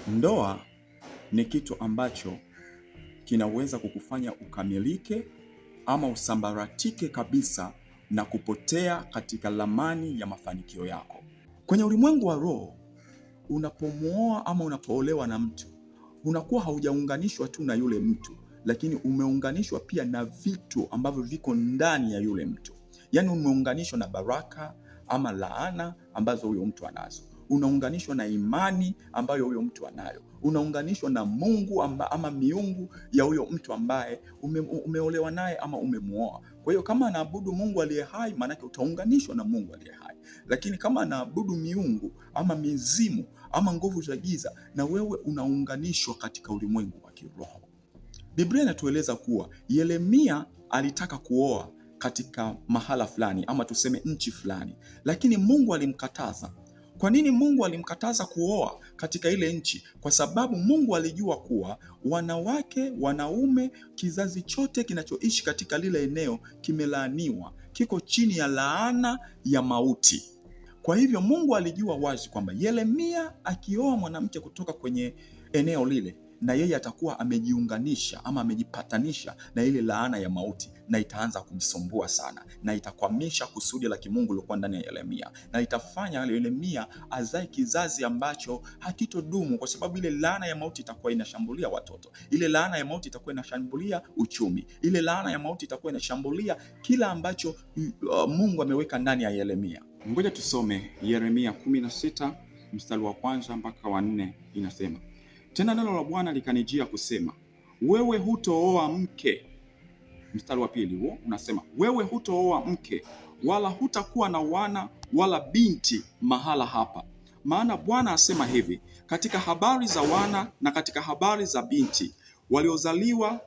Ndoa ni kitu ambacho kinaweza kukufanya ukamilike ama usambaratike kabisa na kupotea katika ramani ya mafanikio yako. Kwenye ulimwengu wa roho, unapomwoa ama unapoolewa na mtu, unakuwa haujaunganishwa tu na yule mtu, lakini umeunganishwa pia na vitu ambavyo viko ndani ya yule mtu. Yaani umeunganishwa na baraka ama laana ambazo huyo mtu anazo. Unaunganishwa na imani ambayo huyo mtu anayo. Unaunganishwa na Mungu ama miungu ya huyo mtu ambaye umeolewa naye ama umemuoa. Kwa hiyo kama anaabudu Mungu aliye hai, maana yake utaunganishwa na Mungu aliye hai. Lakini kama anaabudu miungu ama mizimu ama nguvu za giza, na wewe unaunganishwa katika ulimwengu wa kiroho. Biblia inatueleza kuwa Yeremia alitaka kuoa katika mahala fulani ama tuseme nchi fulani, lakini Mungu alimkataza. Kwa nini Mungu alimkataza kuoa katika ile nchi? Kwa sababu Mungu alijua kuwa wanawake, wanaume, kizazi chote kinachoishi katika lile eneo kimelaaniwa, kiko chini ya laana ya mauti. Kwa hivyo Mungu alijua wazi kwamba Yeremia akioa mwanamke kutoka kwenye eneo lile, na yeye atakuwa amejiunganisha ama amejipatanisha na ile laana ya mauti, na itaanza kumsumbua sana, na itakwamisha kusudi la kimungu lilokuwa ndani ya Yeremia, na itafanya Yeremia azae kizazi ambacho hakitodumu, kwa sababu ile laana ya mauti itakuwa inashambulia watoto, ile laana ya mauti itakuwa inashambulia uchumi, ile laana ya mauti itakuwa inashambulia kila ambacho Mungu ameweka ndani ya Yeremia. Ngoja tusome Yeremia 16 mstari wa 1 mpaka wa 4. Inasema, tena neno la Bwana likanijia kusema, wewe hutooa mke. Mstari wa 2 huo unasema, wewe hutooa mke, wala hutakuwa na wana wala binti mahala hapa. Maana Bwana asema hivi, katika habari za wana na katika habari za binti waliozaliwa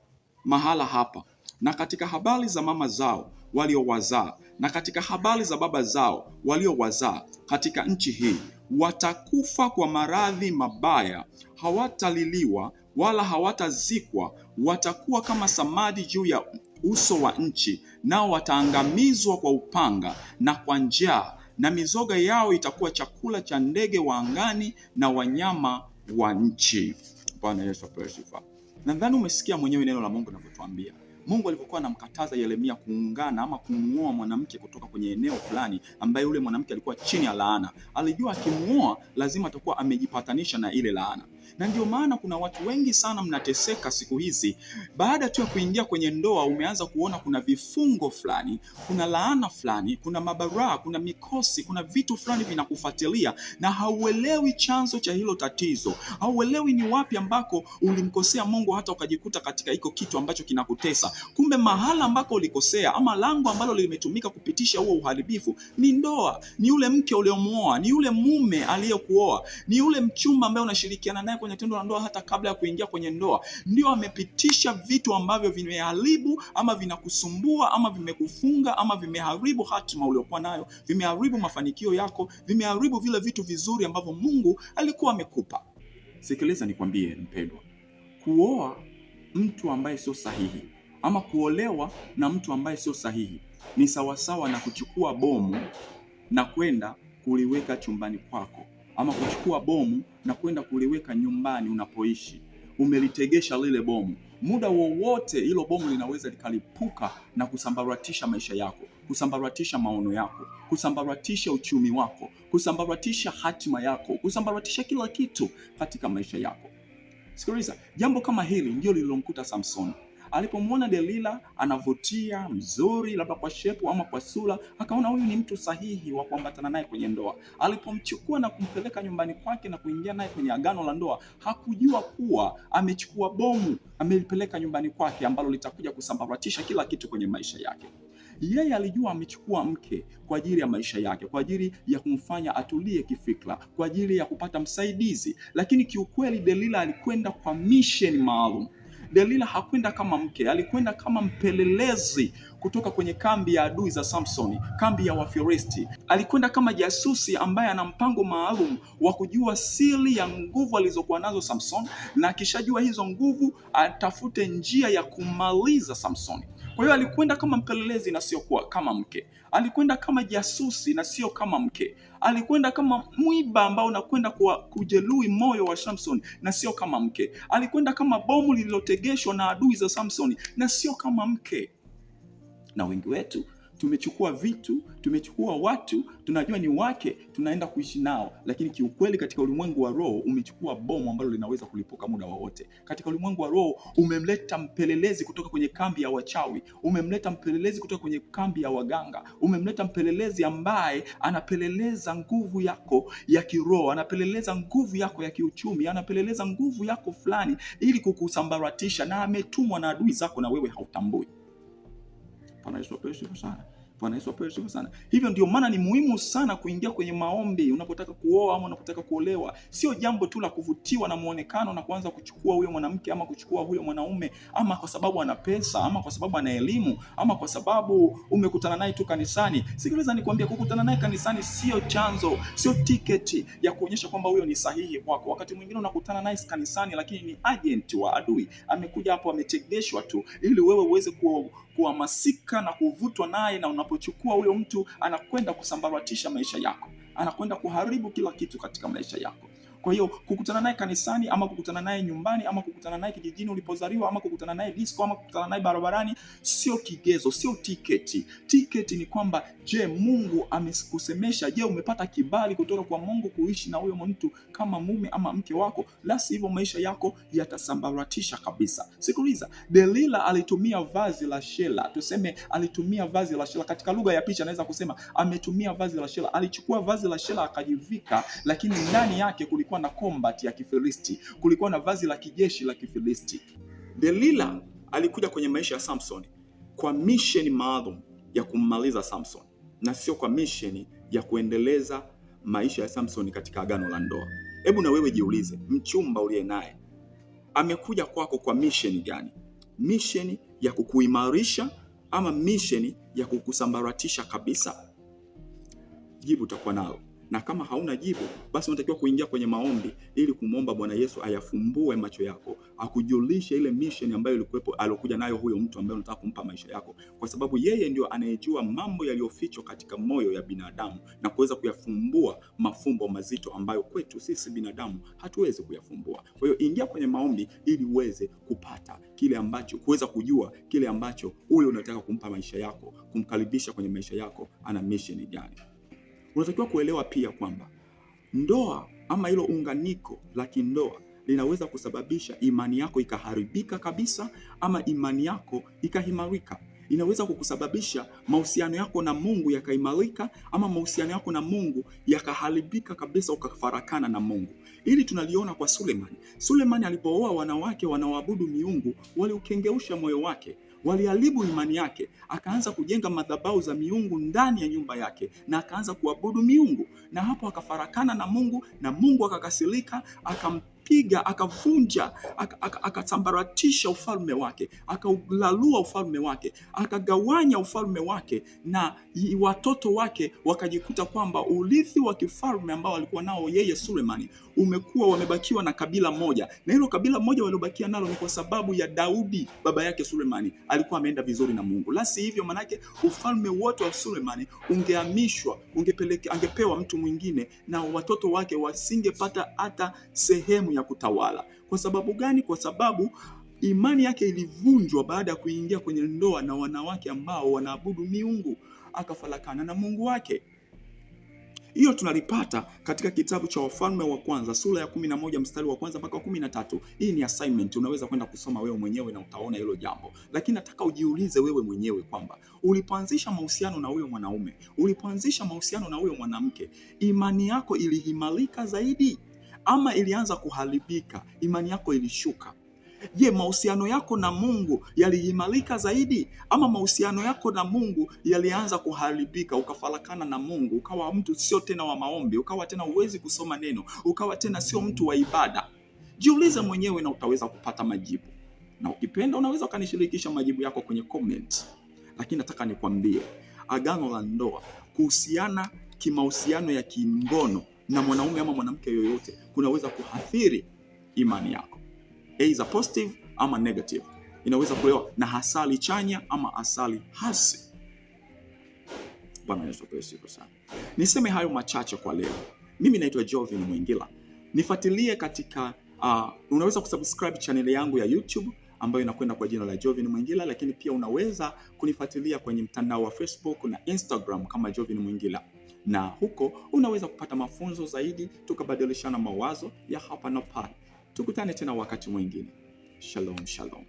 mahala hapa, na katika habari za mama zao waliowazaa, na katika habari za baba zao waliowazaa katika nchi hii, watakufa kwa maradhi mabaya, hawataliliwa wala hawatazikwa, watakuwa kama samadi juu ya uso wa nchi, nao wataangamizwa kwa upanga na kwa njaa, na mizoga yao itakuwa chakula cha ndege wa angani na wanyama wa nchi. Bwana Yesu apewe sifa. Nadhani umesikia mwenyewe neno la Mungu linavyotuambia. Mungu alivyokuwa anamkataza Yeremia kuungana ama kumuoa mwanamke kutoka kwenye eneo fulani ambaye yule mwanamke alikuwa chini ya laana. Alijua akimuoa lazima atakuwa amejipatanisha na ile laana. Na ndio maana kuna watu wengi sana mnateseka siku hizi. Baada tu ya kuingia kwenye ndoa, umeanza kuona kuna vifungo fulani, kuna laana fulani, kuna mabaraa, kuna mikosi, kuna vitu fulani vinakufuatilia, na hauelewi chanzo cha hilo tatizo. Hauelewi ni wapi ambako ulimkosea Mungu hata ukajikuta katika hiko kitu ambacho kinakutesa. Kumbe mahala ambako ulikosea ama lango ambalo limetumika kupitisha huo uharibifu ni ndoa, ni yule mke uliomuoa, ni yule mume aliyekuoa, ni yule mchumba ambaye unashirikiana naye kwenye tendo la ndoa hata kabla ya kuingia kwenye ndoa. Ndio amepitisha vitu ambavyo vimeharibu ama vinakusumbua ama vimekufunga ama vimeharibu hatima uliokuwa nayo, vimeharibu mafanikio yako, vimeharibu vile vitu vizuri ambavyo Mungu alikuwa amekupa. Sikiliza nikwambie mpendwa, kuoa mtu ambaye sio sahihi ama kuolewa na mtu ambaye sio sahihi ni sawasawa na kuchukua bomu na kwenda kuliweka chumbani kwako, ama kuchukua bomu na kwenda kuliweka nyumbani unapoishi. Umelitegesha lile bomu, muda wowote hilo bomu linaweza likalipuka na kusambaratisha maisha yako, kusambaratisha maono yako, kusambaratisha uchumi wako, kusambaratisha hatima yako, kusambaratisha kila kitu katika maisha yako. Sikiliza, jambo kama hili ndio lililomkuta Samson. Alipomwona Delila anavutia, mzuri, labda kwa shepu ama kwa sura, akaona huyu ni mtu sahihi wa kuambatana naye kwenye ndoa. Alipomchukua na kumpeleka nyumbani kwake na kuingia naye kwenye agano la ndoa, hakujua kuwa amechukua bomu, amelipeleka nyumbani kwake ambalo litakuja kusambaratisha kila kitu kwenye maisha yake. Yeye alijua amechukua mke kwa ajili ya maisha yake, kwa ajili ya kumfanya atulie kifikra, kwa ajili ya kupata msaidizi, lakini kiukweli Delila alikwenda kwa mission maalum. Delila hakwenda kama mke, alikwenda kama mpelelezi kutoka kwenye kambi ya adui za Samsoni, kambi ya Wafilisti. Alikwenda kama jasusi ambaye ana mpango maalum wa kujua siri ya nguvu alizokuwa nazo Samson, na akishajua hizo nguvu atafute njia ya kumaliza Samsoni. Kwa hiyo alikwenda kama mpelelezi na sio kama mke. Alikwenda kama jasusi na sio kama mke. Alikwenda kama mwiba ambao unakwenda kujeruhi moyo wa Samson na sio kama mke. Alikwenda kama bomu lililotegeshwa na adui za Samson na sio kama mke. Na wengi wetu tumechukua vitu, tumechukua watu, tunajua ni wake, tunaenda kuishi nao, lakini kiukweli katika ulimwengu wa roho umechukua bomu ambalo linaweza kulipuka muda wowote. Katika ulimwengu wa roho umemleta mpelelezi kutoka kwenye kambi ya wachawi, umemleta mpelelezi kutoka kwenye kambi ya waganga, umemleta mpelelezi ambaye anapeleleza nguvu yako ya kiroho, anapeleleza nguvu yako ya kiuchumi, anapeleleza nguvu yako fulani ili kukusambaratisha, na ametumwa na adui zako na wewe hautambui. Bwana Yesu apewe sifa sana. Bwana Yesu apewe sifa sana. Hivyo ndio maana ni muhimu sana kuingia kwenye maombi unapotaka kuoa ama unapotaka kuolewa. Sio jambo tu la kuvutiwa na muonekano na kuanza kuchukua huyo mwanamke ama kuchukua huyo mwanaume, ama kwa sababu ana pesa, ama kwa sababu ana elimu, ama kwa sababu umekutana naye tu kanisani. Sikiliza nikwambie, kukutana naye kanisani sio chanzo, sio tiketi ya kuonyesha kwamba huyo ni sahihi kwako. Wakati mwingine unakutana naye kanisani lakini ni agent wa adui. Amekuja hapo ametegeshwa tu ili wewe uweze kuhamasika na kuvutwa naye, na unapochukua huyo mtu anakwenda kusambaratisha maisha yako, anakwenda kuharibu kila kitu katika maisha yako. Kwa hiyo kukutana naye kanisani ama kukutana naye nyumbani ama kukutana naye kijijini ulipozaliwa ama kukutana naye disco ama kukutana naye barabarani sio kigezo, sio tiketi. Tiketi ni kwamba je, Mungu amekusemesha? Je, umepata kibali kutoka kwa Mungu kuishi na huyo mtu kama mume ama mke wako? La sivyo maisha yako yatasambaratisha kabisa. Sikiliza, Delila alitumia vazi la Shela. Tuseme alitumia vazi la Shela. Katika lugha ya picha naweza kusema ametumia vazi la Shela. Alichukua vazi la Shela akajivika, lakini ndani yake kulikuwa na combat ya Kifilisti, kulikuwa na vazi la kijeshi la Kifilisti. Delila alikuja kwenye maisha ya Samson kwa mission maalum ya kummaliza Samson, na sio kwa mission ya kuendeleza maisha ya Samson katika agano la ndoa. Hebu na wewe jiulize, mchumba uliye naye amekuja kwako kwa mission gani? Mission ya kukuimarisha ama mission ya kukusambaratisha kabisa? Jibu utakuwa nalo. Na kama hauna jibu, basi unatakiwa kuingia kwenye maombi ili kumwomba Bwana Yesu ayafumbue macho yako, akujulishe ile mission ambayo ilikuwepo alokuja nayo huyo mtu ambaye unataka kumpa maisha yako, kwa sababu yeye ndio anayejua mambo yaliyofichwa katika moyo ya binadamu na kuweza kuyafumbua mafumbo mazito ambayo kwetu sisi binadamu hatuwezi kuyafumbua. Kwa hiyo ingia kwenye maombi ili uweze kupata kile ambacho, kuweza kujua kile ambacho huyo unataka kumpa maisha yako, kumkaribisha kwenye maisha yako, ana mission gani. Unatakiwa kuelewa pia kwamba ndoa ama hilo unganiko la kindoa linaweza kusababisha imani yako ikaharibika kabisa ama imani yako ikahimarika. Inaweza kukusababisha mahusiano yako na Mungu yakaimarika ama mahusiano yako na Mungu yakaharibika kabisa, ukafarakana na Mungu. Ili tunaliona kwa Sulemani. Sulemani alipooa wanawake wanaoabudu miungu, waliukengeusha moyo wake, waliharibu imani yake, akaanza kujenga madhabahu za miungu ndani ya nyumba yake na akaanza kuabudu miungu, na hapo akafarakana na Mungu, na Mungu akakasirika, akampiga, akavunja, akasambaratisha ufalme wake, akaulalua ufalme wake, akagawanya ufalme wake, na watoto wake wakajikuta kwamba urithi wa kifalme ambao walikuwa nao yeye Sulemani umekuwa wamebakiwa na kabila moja, na hilo kabila moja waliobakia nalo ni kwa sababu ya Daudi baba yake Sulemani alikuwa ameenda vizuri na Mungu. La si hivyo, manake ufalme wote wa Sulemani ungehamishwa, angepewa mtu mwingine, na watoto wake wasingepata hata sehemu ya kutawala. Kwa sababu gani? Kwa sababu imani yake ilivunjwa baada ya kuingia kwenye ndoa na wanawake ambao wanaabudu miungu, akafarakana na Mungu wake. Hiyo tunalipata katika kitabu cha Wafalme wa Kwanza sura ya 11 mstari wa kwanza mpaka 13. Hii ni assignment, unaweza kwenda kusoma wewe mwenyewe na utaona hilo jambo. Lakini nataka ujiulize wewe mwenyewe kwamba ulipoanzisha mahusiano na huyo mwanaume, ulipoanzisha mahusiano na huyo mwanamke, imani yako ilihimarika zaidi ama ilianza kuharibika? Imani yako ilishuka? Je, mahusiano yako na Mungu yaliimarika zaidi ama mahusiano yako na Mungu yalianza kuharibika, ukafarakana na Mungu, ukawa mtu sio tena wa maombi, ukawa tena uwezi kusoma neno, ukawa tena sio mtu wa ibada? Jiulize mwenyewe na utaweza kupata majibu. Na ukipenda unaweza ukanishirikisha majibu yako kwenye comment. Lakini nataka nikwambie, agano la ndoa, kuhusiana kimahusiano ya kingono na mwanaume ama mwanamke yoyote, kunaweza kuathiri imani yako, either positive ama negative. inaweza kulewa na asali chanya ama asali hasi. Bwana Yesu asifiwe sana. Niseme hayo machache kwa leo. Mimi naitwa Jovin Mwingila. Nifuatilie katika unaweza kusubscribe channel yangu ya YouTube ambayo inakwenda kwa jina la Jovin Mwingila, lakini pia unaweza kunifuatilia kwenye mtandao wa Facebook na Instagram kama Jovin Mwingila, na huko unaweza kupata mafunzo zaidi, tukabadilishana mawazo ya hapa na pale. Tukutane tena wakati mwingine. Shalom, shalom.